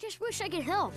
just wish I could help.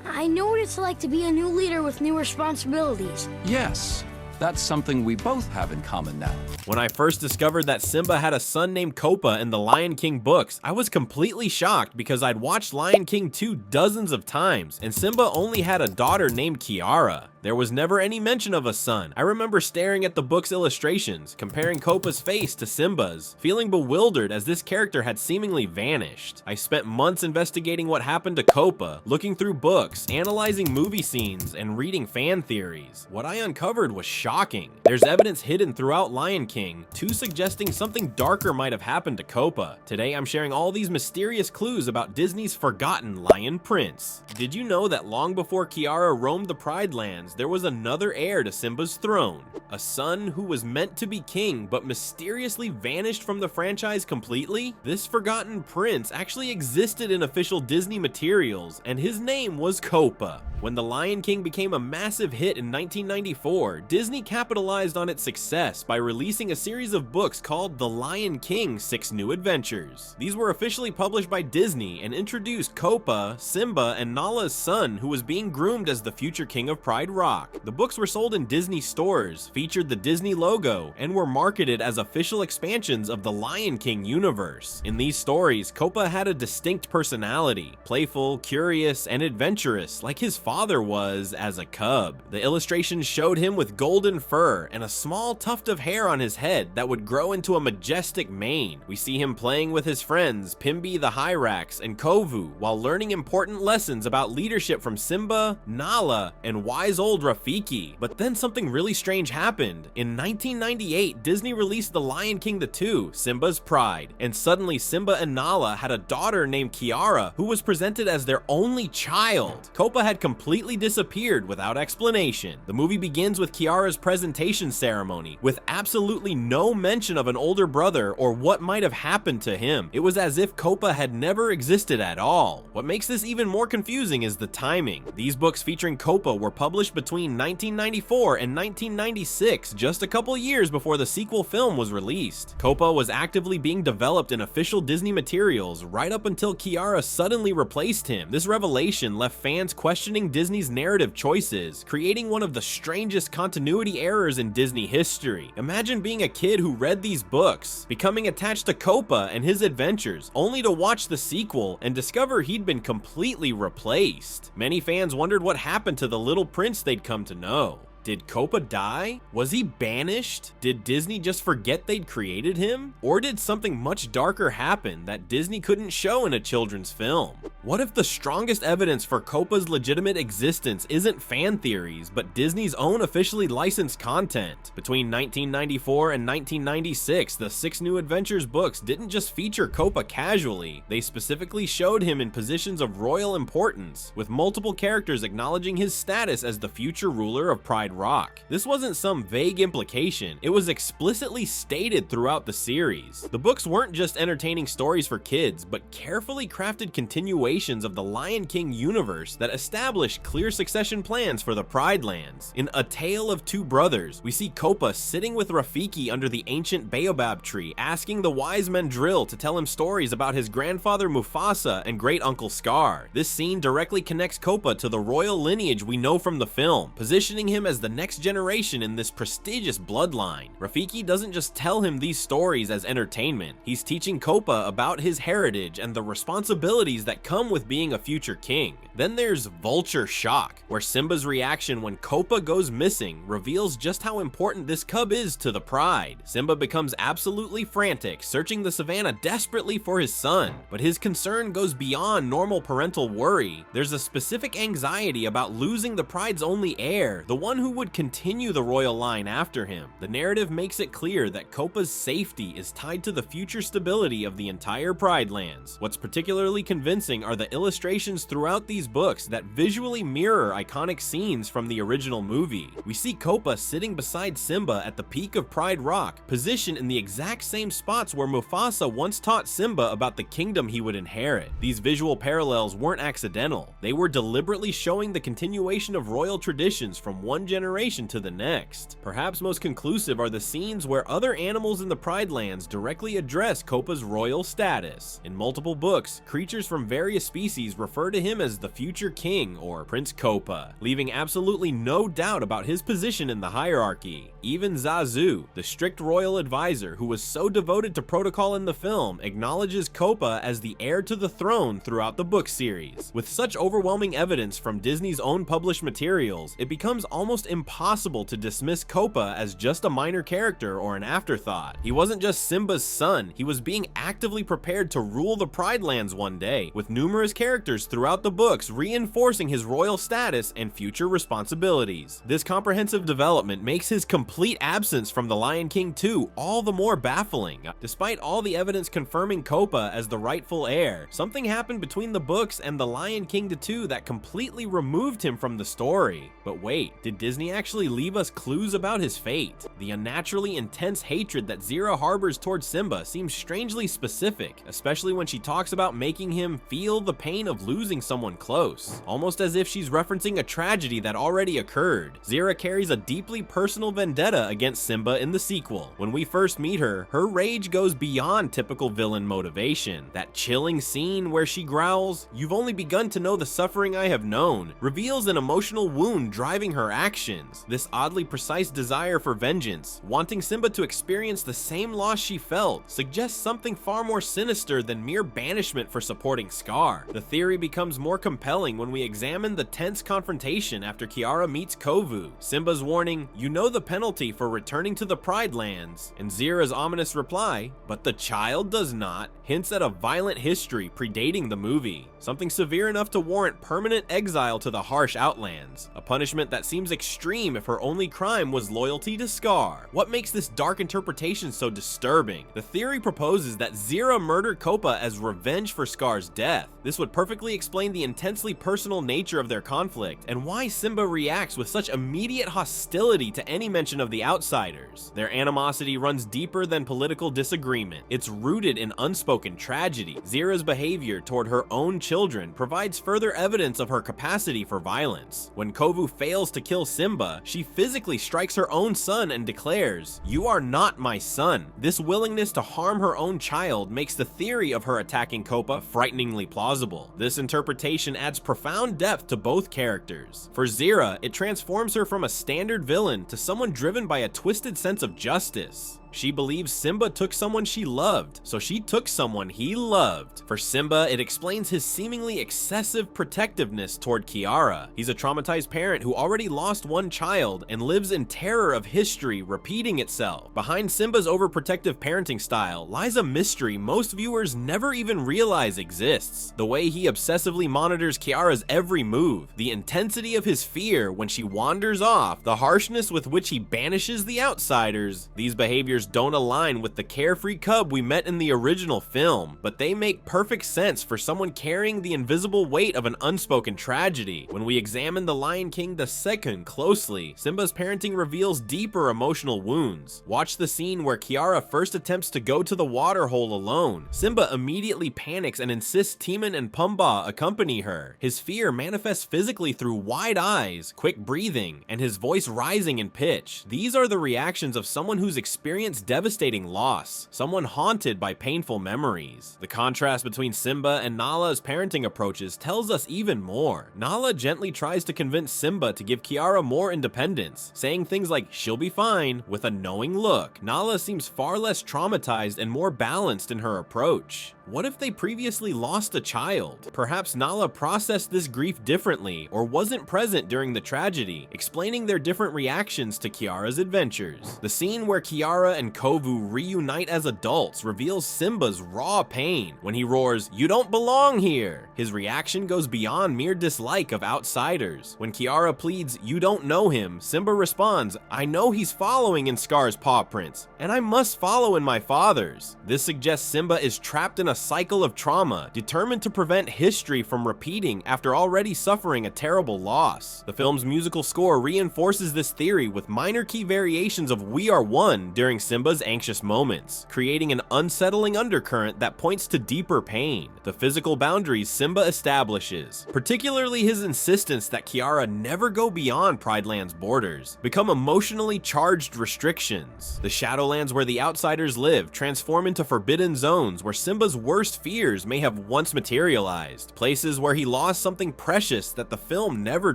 I know what it's like to be a new leader with new responsibilities. Yes, that's something we both have in common now. When I first discovered that Simba had a son named Copa in the Lion King books, I was completely shocked because I'd watched Lion King 2 dozens of times, and Simba only had a daughter named Kiara. There was never any mention of a son. I remember staring at the book's illustrations, comparing Copa's face to Simba's, feeling bewildered as this character had seemingly vanished. I spent months investigating what happened to Copa, looking through books, analyzing movie scenes, and reading fan theories. What I uncovered was shocking. There's evidence hidden throughout Lion King, too, suggesting something darker might have happened to Copa. Today I'm sharing all these mysterious clues about Disney's forgotten Lion Prince. Did you know that long before Kiara roamed the Pride Lands, there was another heir to Simba's throne? A son who was meant to be king but mysteriously vanished from the franchise completely? This forgotten prince actually existed in official Disney materials, and his name was Copa. When The Lion King became a massive hit in 1994, Disney capitalized on its success by releasing a series of books called The Lion King: 6 New Adventures. These were officially published by Disney and introduced Copa, Simba and Nala's son, who was being groomed as the future king of Pride Rock. The books were sold in Disney stores, featured the Disney logo, and were marketed as official expansions of the Lion King universe. In these stories, Copa had a distinct personality, playful, curious, and adventurous, like his father was as a cub. The illustrations showed him with golden fur and a small tuft of hair on his head that would grow into a majestic mane. We see him playing with his friends Pimbi the Hyrax and Kovu while learning important lessons about leadership from Simba, Nala, and wise old Rafiki. But then something really strange happened. In 1998, Disney released The Lion King 2, Simba's Pride, and suddenly Simba and Nala had a daughter named Kiara who was presented as their only child. Copa had completely disappeared without explanation. The movie begins with Kiara's presentation ceremony, with absolutely no mention of an older brother or what might have happened to him. It was as if Copa had never existed at all. What makes this even more confusing is the timing. These books featuring Copa were published between 1994 and 1996, just a couple years before the sequel film was released. Copa was actively being developed in official Disney materials right up until Kiara suddenly replaced him. This revelation left fans questioning Disney's narrative choices, creating one of the strangest continuity errors in Disney history. Imagine being a kid who read these books, becoming attached to Copa and his adventures, only to watch the sequel and discover he'd been completely replaced. Many fans wondered what happened to the little prince they'd come to know. Did Copa die? Was he banished? Did Disney just forget they'd created him? Or did something much darker happen that Disney couldn't show in a children's film? What if the strongest evidence for Copa's legitimate existence isn't fan theories, but Disney's own officially licensed content? Between 1994 and 1996, the 6 New Adventures books didn't just feature Copa casually, they specifically showed him in positions of royal importance, with multiple characters acknowledging his status as the future ruler of Pride Rock. This wasn't some vague implication, it was explicitly stated throughout the series. The books weren't just entertaining stories for kids, but carefully crafted continuations of the Lion King universe that established clear succession plans for the Pride Lands. In A Tale of Two Brothers, we see Copa sitting with Rafiki under the ancient baobab tree, asking the wise men Drill to tell him stories about his grandfather Mufasa and great uncle Scar. This scene directly connects Copa to the royal lineage we know from the film, positioning him as the next generation in this prestigious bloodline. Rafiki doesn't just tell him these stories as entertainment, he's teaching Copa about his heritage and the responsibilities that come with being a future king. Then there's Vulture Shock, where Simba's reaction when Copa goes missing reveals just how important this cub is to the Pride. Simba becomes absolutely frantic, searching the savannah desperately for his son, but his concern goes beyond normal parental worry. There's a specific anxiety about losing the Pride's only heir, the one who would continue the royal line after him. The narrative makes it clear that Copa's safety is tied to the future stability of the entire Pride Lands. What's particularly convincing are the illustrations throughout these these books that visually mirror iconic scenes from the original movie. We see Copa sitting beside Simba at the peak of Pride Rock, positioned in the exact same spots where Mufasa once taught Simba about the kingdom he would inherit. These visual parallels weren't accidental. They were deliberately showing the continuation of royal traditions from one generation to the next. Perhaps most conclusive are the scenes where other animals in the Pride Lands directly address Copa's royal status. In multiple books, creatures from various species refer to him as the future king or Prince Copa, leaving absolutely no doubt about his position in the hierarchy. Even Zazu, the strict royal advisor who was so devoted to protocol in the film, acknowledges Copa as the heir to the throne throughout the book series. With such overwhelming evidence from Disney's own published materials, it becomes almost impossible to dismiss Copa as just a minor character or an afterthought. He wasn't just Simba's son, he was being actively prepared to rule the Pride Lands one day, with numerous characters throughout the books reinforcing his royal status and future responsibilities. This comprehensive development makes his complete absence from The Lion King 2 all the more baffling. Despite all the evidence confirming Copa as the rightful heir, something happened between the books and The Lion King 2 that completely removed him from the story. But wait, did Disney actually leave us clues about his fate? The unnaturally intense hatred that Zira harbors towards Simba seems strangely specific, especially when she talks about making him feel the pain of losing someone close, almost as if she's referencing a tragedy that already occurred. Zira carries a deeply personal vendetta against Simba in the sequel. When we first meet her, her rage goes beyond typical villain motivation. That chilling scene where she growls, "You've only begun to know the suffering I have known," reveals an emotional wound driving her actions. This oddly precise desire for vengeance, wanting Simba to experience the same loss she felt, suggests something far more sinister than mere banishment for supporting Scar. The theory becomes more compelling when we examine the tense confrontation after Kiara meets Kovu. Simba's warning, "You know the penalty for returning to the Pride Lands," and Zira's ominous reply, "But the child does not," hints at a violent history predating the movie, something severe enough to warrant permanent exile to the harsh Outlands, a punishment that seems extreme if her only crime was loyalty to Scar. What makes this dark interpretation so disturbing? The theory proposes that Zira murdered Copa as revenge for Scar's death. This would perfectly explain the intensely personal nature of their conflict and why Simba reacts with such immediate hostility to any mention of the outsiders. Their animosity runs deeper than political disagreement. It's rooted in unspoken tragedy. Zira's behavior toward her own children provides further evidence of her capacity for violence. When Kovu fails to kill Simba, she physically strikes her own son and declares, "You are not my son." This willingness to harm her own child makes the theory of her attacking Copa frighteningly plausible. This interpretation adds profound depth to both characters. For Zira, it transforms her from a standard villain to someone driven by a twisted sense of justice. She believes Simba took someone she loved, so she took someone he loved. For Simba, it explains his seemingly excessive protectiveness toward Kiara. He's a traumatized parent who already lost one child and lives in terror of history repeating itself. Behind Simba's overprotective parenting style lies a mystery most viewers never even realize exists. The way he obsessively monitors Kiara's every move, the intensity of his fear when she wanders off, the harshness with which he banishes the outsiders. These behaviors don't align with the carefree cub we met in the original film, but they make perfect sense for someone carrying the invisible weight of an unspoken tragedy. When we examine The Lion King II closely, Simba's parenting reveals deeper emotional wounds. Watch the scene where Kiara first attempts to go to the water hole alone. Simba immediately panics and insists Timon and Pumbaa accompany her. His fear manifests physically through wide eyes, quick breathing, and his voice rising in pitch. These are the reactions of someone who's experienced devastating loss, someone haunted by painful memories. The contrast between Simba and Nala's parenting approaches tells us even more. Nala gently tries to convince Simba to give Kiara more independence, saying things like, "She'll be fine," with a knowing look. Nala seems far less traumatized and more balanced in her approach. What if they previously lost a child? Perhaps Nala processed this grief differently or wasn't present during the tragedy, explaining their different reactions to Kiara's adventures. The scene where Kiara and Kovu reunite as adults reveals Simba's raw pain. When he roars, "You don't belong here!" his reaction goes beyond mere dislike of outsiders. When Kiara pleads, "You don't know him," Simba responds, "I know he's following in Scar's paw prints, and I must follow in my father's." This suggests Simba is trapped in a a cycle of trauma, determined to prevent history from repeating after already suffering a terrible loss. The film's musical score reinforces this theory with minor key variations of "We Are One" during Simba's anxious moments, creating an unsettling undercurrent that points to deeper pain. The physical boundaries Simba establishes, particularly his insistence that Kiara never go beyond Prideland's borders, become emotionally charged restrictions. The Shadowlands where the outsiders live transform into forbidden zones where Simba's worst fears may have once materialized, places where he lost something precious that the film never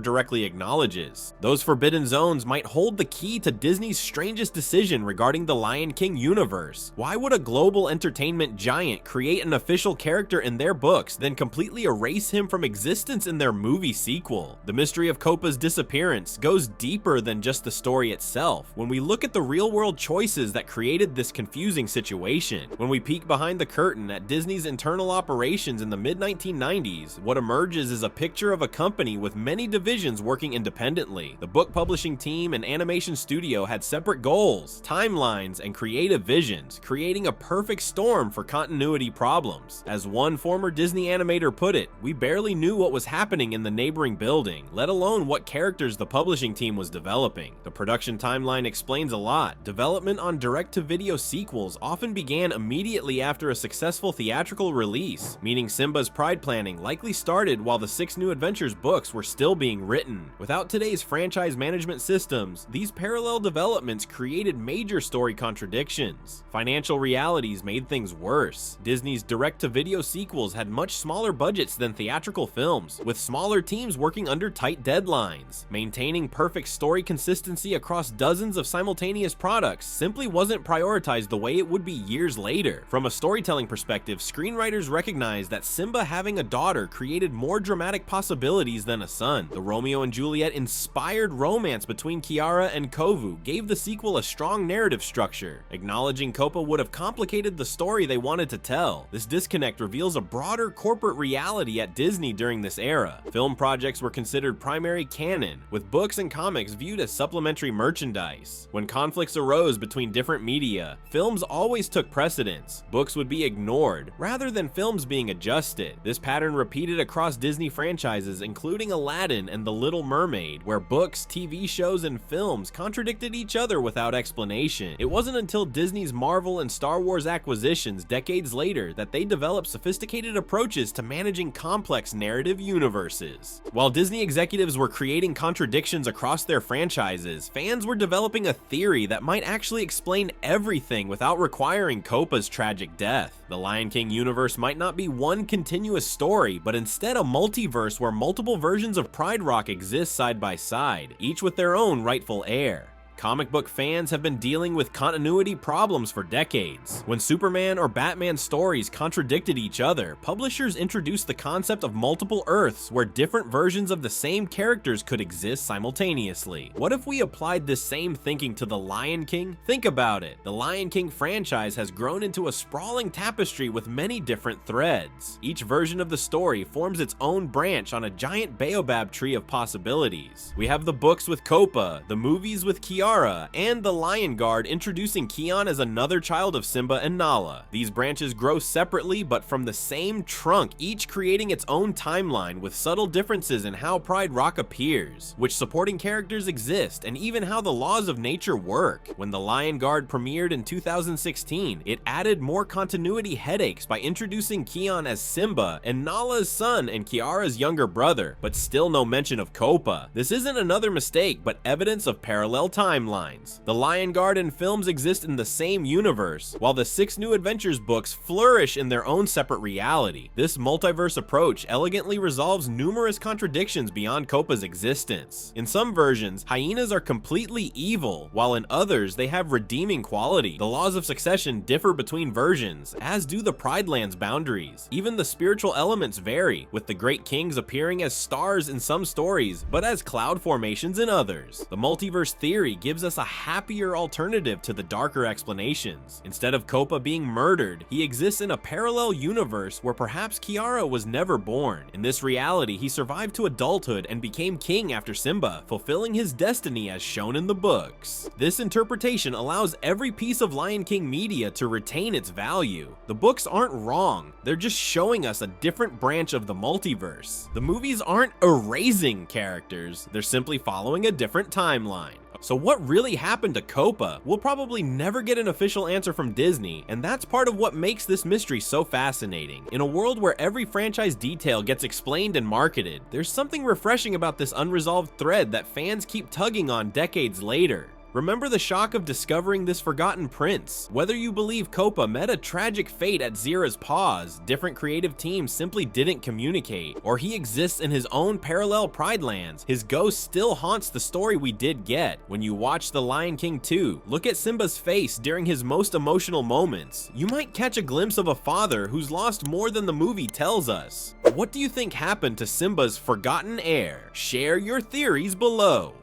directly acknowledges. Those forbidden zones might hold the key to Disney's strangest decision regarding the Lion King universe. Why would a global entertainment giant create an official character in their books, then completely erase him from existence in their movie sequel? The mystery of Kopa's disappearance goes deeper than just the story itself. When we look at the real-world choices that created this confusing situation, when we peek behind the curtain at Disney's internal operations in the mid-1990s, what emerges is a picture of a company with many divisions working independently. The book publishing team and animation studio had separate goals, timelines, and creative visions, creating a perfect storm for continuity problems. As one former Disney animator put it, "We barely knew what was happening in the neighboring building, let alone what characters the publishing team was developing." The production timeline explains a lot. Development on direct-to-video sequels often began immediately after a successful theatrical release, meaning Simba's Pride planning likely started while the 6 New Adventures books were still being written. Without today's franchise management systems, these parallel developments created major story contradictions. Financial realities made things worse. Disney's direct-to-video sequels had much smaller budgets than theatrical films, with smaller teams working under tight deadlines. Maintaining perfect story consistency across dozens of simultaneous products simply wasn't prioritized the way it would be years later. From a storytelling perspective, screenwriters recognized that Simba having a daughter created more dramatic possibilities than a son. The Romeo and Juliet inspired romance between Kiara and Kovu gave the sequel a strong narrative structure. Acknowledging Copa would have complicated the story they wanted to tell. This disconnect reveals a broader corporate reality at Disney during this era. Film projects were considered primary canon, with books and comics viewed as supplementary merchandise. When conflicts arose between different media, films always took precedence. Books would be ignored, rather than films being adjusted. This pattern repeated across Disney franchises, including Aladdin and The Little Mermaid, where books, TV shows, and films contradicted each other without explanation. It wasn't until Disney's Marvel and Star Wars acquisitions decades later that they developed sophisticated approaches to managing complex narrative universes. While Disney executives were creating contradictions across their franchises, fans were developing a theory that might actually explain everything without requiring Copa's tragic death. The Lion King universe might not be one continuous story, but instead a multiverse where multiple versions of Pride Rock exist side by side, each with their own rightful heir. Comic book fans have been dealing with continuity problems for decades. When Superman or Batman stories contradicted each other, publishers introduced the concept of multiple Earths where different versions of the same characters could exist simultaneously. What if we applied this same thinking to The Lion King? Think about it. The Lion King franchise has grown into a sprawling tapestry with many different threads. Each version of the story forms its own branch on a giant baobab tree of possibilities. We have the books with Copa, the movies with Kiara, and the Lion Guard introducing Kion as another child of Simba and Nala. These branches grow separately but from the same trunk, each creating its own timeline with subtle differences in how Pride Rock appears, which supporting characters exist, and even how the laws of nature work. When the Lion Guard premiered in 2016, it added more continuity headaches by introducing Kion as Simba and Nala's son and Kiara's younger brother, but still no mention of Copa. This isn't another mistake, but evidence of parallel timelines. The Lion Guard and films exist in the same universe, while the 6 New Adventures books flourish in their own separate reality. This multiverse approach elegantly resolves numerous contradictions beyond Copa's existence. In some versions, hyenas are completely evil, while in others they have redeeming quality. The laws of succession differ between versions, as do the Prideland's boundaries. Even the spiritual elements vary, with the Great Kings appearing as stars in some stories, but as cloud formations in others. The multiverse theory gives us a happier alternative to the darker explanations. Instead of Copa being murdered, he exists in a parallel universe where perhaps Kiara was never born. In this reality, he survived to adulthood and became king after Simba, fulfilling his destiny as shown in the books. This interpretation allows every piece of Lion King media to retain its value. The books aren't wrong, they're just showing us a different branch of the multiverse. The movies aren't erasing characters, they're simply following a different timeline. So what really happened to Copa? We'll probably never get an official answer from Disney, and that's part of what makes this mystery so fascinating. In a world where every franchise detail gets explained and marketed, there's something refreshing about this unresolved thread that fans keep tugging on decades later. Remember the shock of discovering this forgotten prince. Whether you believe Copa met a tragic fate at Zira's paws, different creative teams simply didn't communicate, or he exists in his own parallel Pride Lands, his ghost still haunts the story we did get. When you watch The Lion King 2, look at Simba's face during his most emotional moments. You might catch a glimpse of a father who's lost more than the movie tells us. What do you think happened to Simba's forgotten heir? Share your theories below.